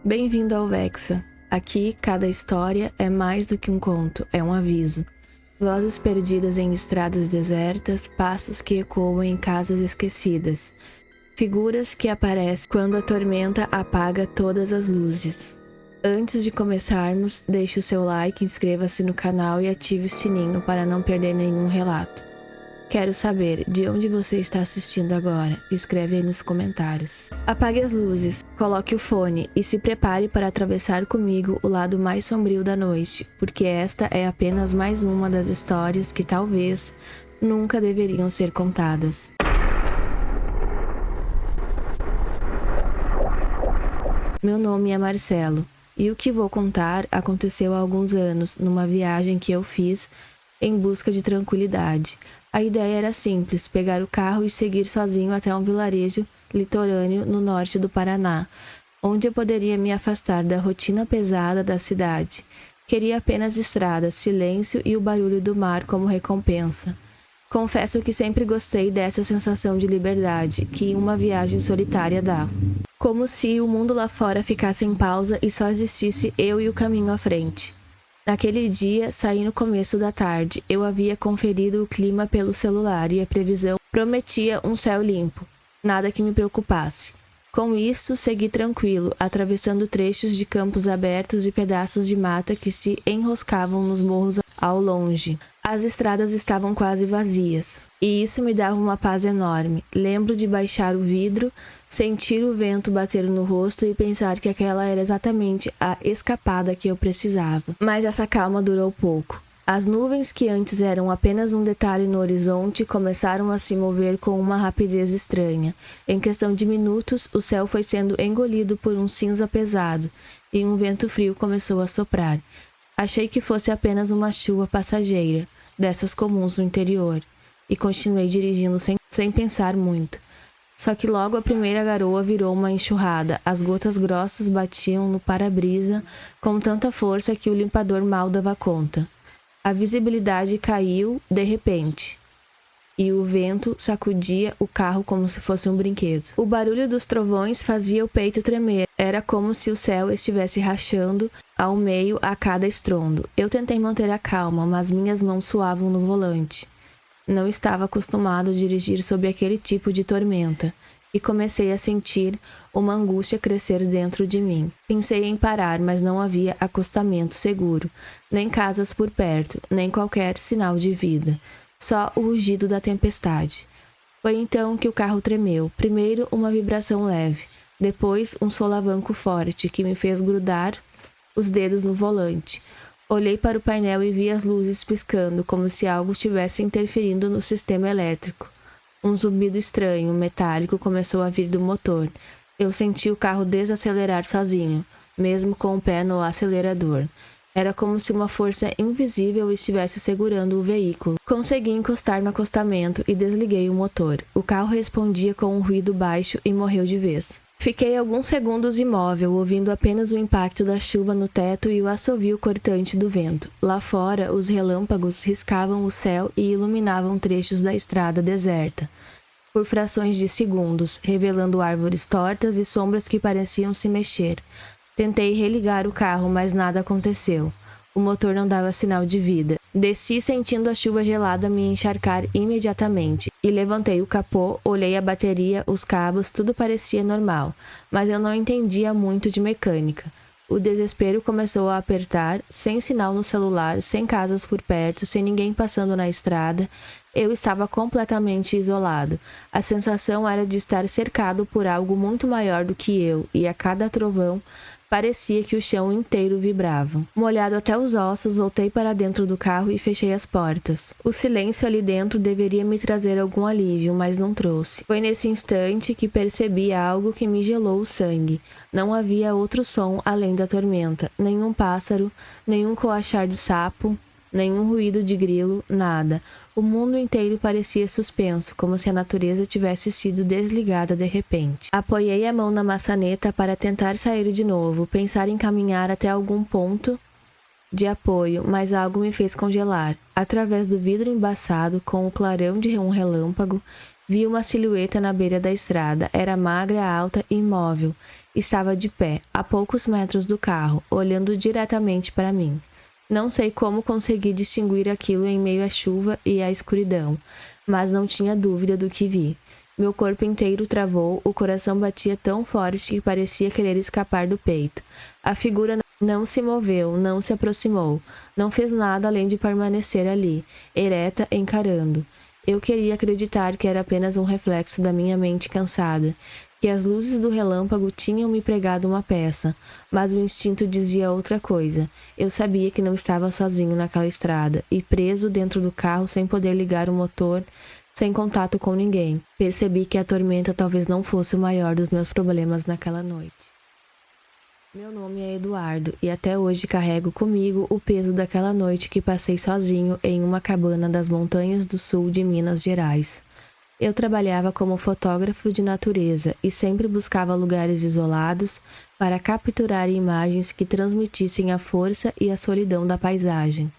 Bem-vindo ao Vexa. Aqui, cada história é mais do que um conto, é um aviso. Vozes perdidas em estradas desertas, passos que ecoam em casas esquecidas. Figuras que aparecem quando a tormenta apaga todas as luzes. Antes de começarmos, deixe o seu like, inscreva-se no canal e ative o sininho para não perder nenhum relato. Quero saber de onde você está assistindo agora. Escreve aí nos comentários. Apague as luzes, coloque o fone e se prepare para atravessar comigo o lado mais sombrio da noite, porque esta é apenas mais uma das histórias que talvez nunca deveriam ser contadas. Meu nome é Marcelo e o que vou contar aconteceu há alguns anos numa viagem que eu fiz em busca de tranquilidade. A ideia era simples, pegar o carro e seguir sozinho até um vilarejo litorâneo no norte do Paraná, onde eu poderia me afastar da rotina pesada da cidade. Queria apenas estrada, silêncio e o barulho do mar como recompensa. Confesso que sempre gostei dessa sensação de liberdade que uma viagem solitária dá. Como se o mundo lá fora ficasse em pausa e só existisse eu e o caminho à frente. Naquele dia, saí no começo da tarde. Eu havia conferido o clima pelo celular e a previsão prometia um céu limpo. Nada que me preocupasse. Com isso, segui tranquilo, atravessando trechos de campos abertos e pedaços de mata que se enroscavam nos morros ao longe. As estradas estavam quase vazias, e isso me dava uma paz enorme. Lembro de baixar o vidro, sentir o vento bater no rosto e pensar que aquela era exatamente a escapada que eu precisava. Mas essa calma durou pouco. As nuvens, que antes eram apenas um detalhe no horizonte, começaram a se mover com uma rapidez estranha. Em questão de minutos, o céu foi sendo engolido por um cinza pesado, e um vento frio começou a soprar. Achei que fosse apenas uma chuva passageira, dessas comuns no interior, e continuei dirigindo sem pensar muito. Só que logo a primeira garoa virou uma enxurrada. As gotas grossas batiam no para-brisa com tanta força que o limpador mal dava conta. A visibilidade caiu de repente, e o vento sacudia o carro como se fosse um brinquedo. O barulho dos trovões fazia o peito tremer. Era como se o céu estivesse rachando ao meio a cada estrondo. Eu tentei manter a calma, mas minhas mãos suavam no volante. Não estava acostumado a dirigir sob aquele tipo de tormenta, e comecei a sentir uma angústia crescer dentro de mim. Pensei em parar, mas não havia acostamento seguro, nem casas por perto, nem qualquer sinal de vida. Só o rugido da tempestade. Foi então que o carro tremeu. Primeiro uma vibração leve, depois um solavanco forte que me fez grudar os dedos no volante. Olhei para o painel e vi as luzes piscando, como se algo estivesse interferindo no sistema elétrico. Um zumbido estranho, metálico, começou a vir do motor. Eu senti o carro desacelerar sozinho, mesmo com o pé no acelerador. Era como se uma força invisível estivesse segurando o veículo. Consegui encostar no acostamento e desliguei o motor. O carro respondia com um ruído baixo e morreu de vez. Fiquei alguns segundos imóvel, ouvindo apenas o impacto da chuva no teto e o assovio cortante do vento. Lá fora, os relâmpagos riscavam o céu e iluminavam trechos da estrada deserta, por frações de segundos, revelando árvores tortas e sombras que pareciam se mexer. Tentei religar o carro, mas nada aconteceu. O motor não dava sinal de vida. Desci sentindo a chuva gelada me encharcar imediatamente e levantei o capô, olhei a bateria, os cabos, tudo parecia normal, mas eu não entendia muito de mecânica. O desespero começou a apertar, sem sinal no celular, sem casas por perto, sem ninguém passando na estrada. Eu estava completamente isolado. A sensação era de estar cercado por algo muito maior do que eu, e a cada trovão parecia que o chão inteiro vibrava. Molhado até os ossos, voltei para dentro do carro e fechei as portas. O silêncio ali dentro deveria me trazer algum alívio, mas não trouxe. Foi nesse instante que percebi algo que me gelou o sangue. Não havia outro som além da tormenta. Nenhum pássaro, nenhum coachar de sapo, nenhum ruído de grilo, nada. O mundo inteiro parecia suspenso, como se a natureza tivesse sido desligada de repente. Apoiei a mão na maçaneta para tentar sair de novo, pensar em caminhar até algum ponto de apoio, mas algo me fez congelar. Através do vidro embaçado, com o clarão de um relâmpago, Vi uma silhueta na beira da estrada. Era magra, alta e imóvel. Estava de pé, a poucos metros do carro, olhando diretamente para mim. Não sei como consegui distinguir aquilo em meio à chuva e à escuridão, mas não tinha dúvida do que vi. Meu corpo inteiro travou, o coração batia tão forte que parecia querer escapar do peito. A figura não se moveu, não se aproximou, não fez nada além de permanecer ali, ereta, encarando. Eu queria acreditar que era apenas um reflexo da minha mente cansada, que as luzes do relâmpago tinham me pregado uma peça, mas o instinto dizia outra coisa. Eu sabia que não estava sozinho naquela estrada, e preso dentro do carro sem poder ligar o motor, sem contato com ninguém. Percebi que a tormenta talvez não fosse o maior dos meus problemas naquela noite. Meu nome é Eduardo e até hoje carrego comigo o peso daquela noite que passei sozinho em uma cabana das montanhas do sul de Minas Gerais. Eu trabalhava como fotógrafo de natureza e sempre buscava lugares isolados para capturar imagens que transmitissem a força e a solidão da paisagem.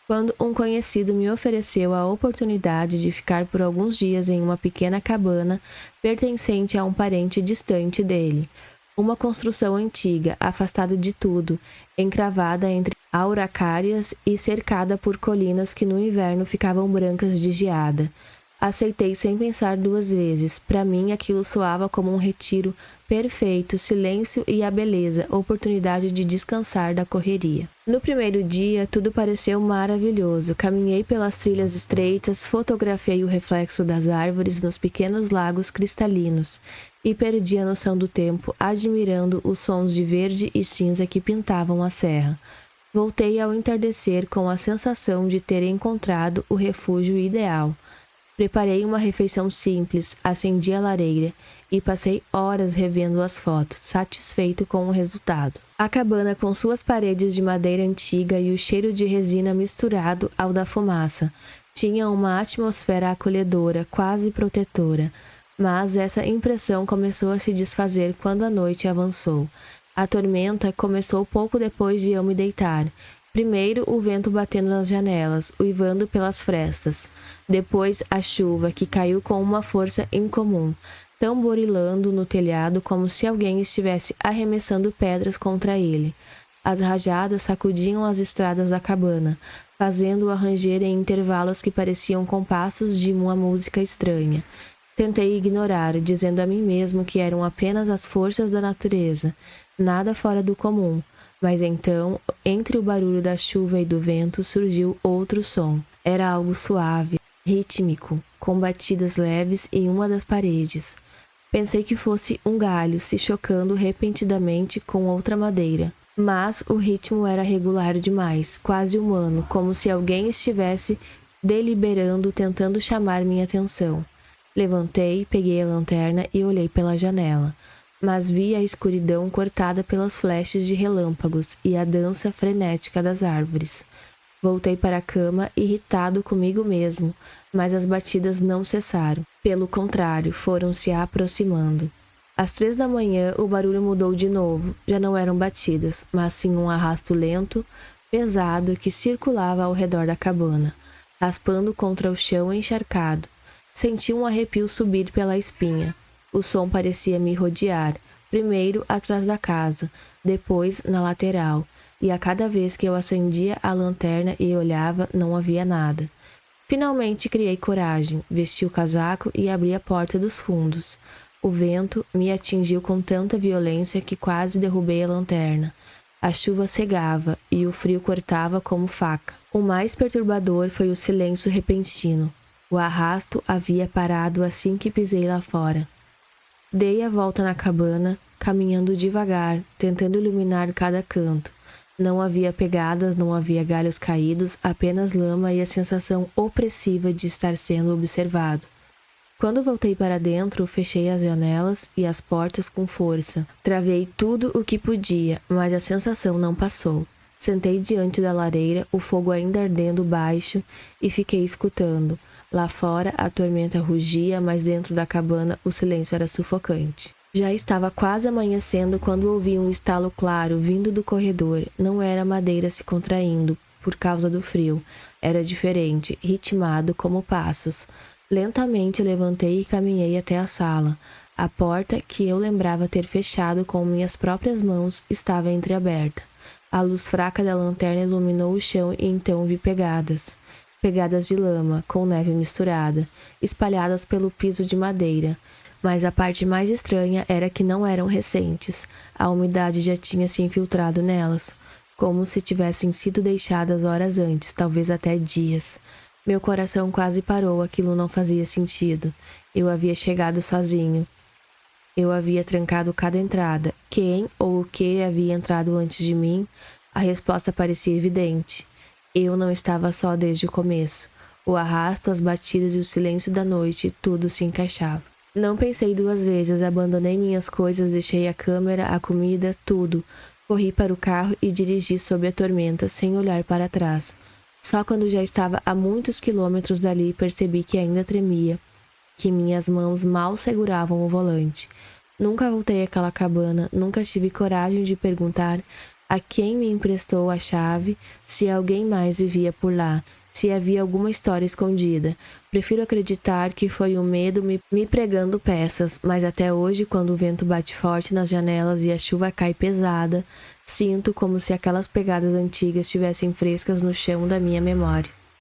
Quando um conhecido me ofereceu a oportunidade de ficar por alguns dias em uma pequena cabana pertencente a um parente distante dele, uma construção antiga, afastada de tudo, encravada entre araucárias e cercada por colinas que no inverno ficavam brancas de geada. Aceitei sem pensar duas vezes. Para mim, aquilo soava como um retiro perfeito, silêncio e a beleza, oportunidade de descansar da correria. No primeiro dia, tudo pareceu maravilhoso. Caminhei pelas trilhas estreitas, fotografei o reflexo das árvores nos pequenos lagos cristalinos e perdi a noção do tempo, admirando os sons de verde e cinza que pintavam a serra. Voltei ao entardecer com a sensação de ter encontrado o refúgio ideal. Preparei uma refeição simples, acendi a lareira e passei horas revendo as fotos, satisfeito com o resultado. A cabana, com suas paredes de madeira antiga e o cheiro de resina misturado ao da fumaça, tinha uma atmosfera acolhedora, quase protetora. Mas essa impressão começou a se desfazer quando a noite avançou. A tormenta começou pouco depois de eu me deitar. Primeiro, o vento batendo nas janelas, uivando pelas frestas. Depois, a chuva, que caiu com uma força incomum, tamborilando no telhado como se alguém estivesse arremessando pedras contra ele. As rajadas sacudiam as estradas da cabana, fazendo-a ranger em intervalos que pareciam compassos de uma música estranha. Tentei ignorar, dizendo a mim mesmo que eram apenas as forças da natureza, nada fora do comum. Mas então, entre o barulho da chuva e do vento, surgiu outro som. Era algo suave, rítmico, com batidas leves em uma das paredes. Pensei que fosse um galho se chocando repentinamente com outra madeira. Mas o ritmo era regular demais, quase humano, como se alguém estivesse deliberando, tentando chamar minha atenção. Levantei, peguei a lanterna e olhei pela janela, mas vi a escuridão cortada pelas flechas de relâmpagos e a dança frenética das árvores. Voltei para a cama, irritado comigo mesmo, mas as batidas não cessaram. Pelo contrário, foram se aproximando. Às 3 da manhã, o barulho mudou de novo. Já não eram batidas, mas sim um arrasto lento, pesado, que circulava ao redor da cabana, raspando contra o chão encharcado. Senti um arrepio subir pela espinha. O som parecia me rodear, primeiro atrás da casa, depois na lateral, e a cada vez que eu acendia a lanterna e olhava, não havia nada. Finalmente criei coragem, vesti o casaco e abri a porta dos fundos. O vento me atingiu com tanta violência que quase derrubei a lanterna. A chuva cegava e o frio cortava como faca. O mais perturbador foi o silêncio repentino. O arrasto havia parado assim que pisei lá fora. Dei a volta na cabana, caminhando devagar, tentando iluminar cada canto. Não havia pegadas, não havia galhos caídos, apenas lama e a sensação opressiva de estar sendo observado. Quando voltei para dentro, fechei as janelas e as portas com força. Travei tudo o que podia, mas a sensação não passou. Sentei diante da lareira, o fogo ainda ardendo baixo, e fiquei escutando. Lá fora, a tormenta rugia, mas dentro da cabana o silêncio era sufocante. Já estava quase amanhecendo quando ouvi um estalo claro vindo do corredor. Não era a madeira se contraindo por causa do frio. Era diferente, ritmado como passos. Lentamente levantei e caminhei até a sala. A porta, que eu lembrava ter fechado com minhas próprias mãos, estava entreaberta. A luz fraca da lanterna iluminou o chão e então vi pegadas. Pegadas de lama, com neve misturada, espalhadas pelo piso de madeira. Mas a parte mais estranha era que não eram recentes. A umidade já tinha se infiltrado nelas, como se tivessem sido deixadas horas antes, talvez até dias. Meu coração quase parou, aquilo não fazia sentido. Eu havia chegado sozinho. Eu havia trancado cada entrada. Quem ou o que havia entrado antes de mim? A resposta parecia evidente. Eu não estava só desde o começo. O arrasto, as batidas e o silêncio da noite, tudo se encaixava. Não pensei duas vezes, abandonei minhas coisas, deixei a câmera, a comida, tudo. Corri para o carro e dirigi sob a tormenta, sem olhar para trás. Só quando já estava a muitos quilômetros dali, percebi que ainda tremia, que minhas mãos mal seguravam o volante. Nunca voltei àquela cabana, nunca tive coragem de perguntar a quem me emprestou a chave, se alguém mais vivia por lá, se havia alguma história escondida. Prefiro acreditar que foi o medo me pregando peças, mas até hoje, quando o vento bate forte nas janelas e a chuva cai pesada, sinto como se aquelas pegadas antigas estivessem frescas no chão da minha memória.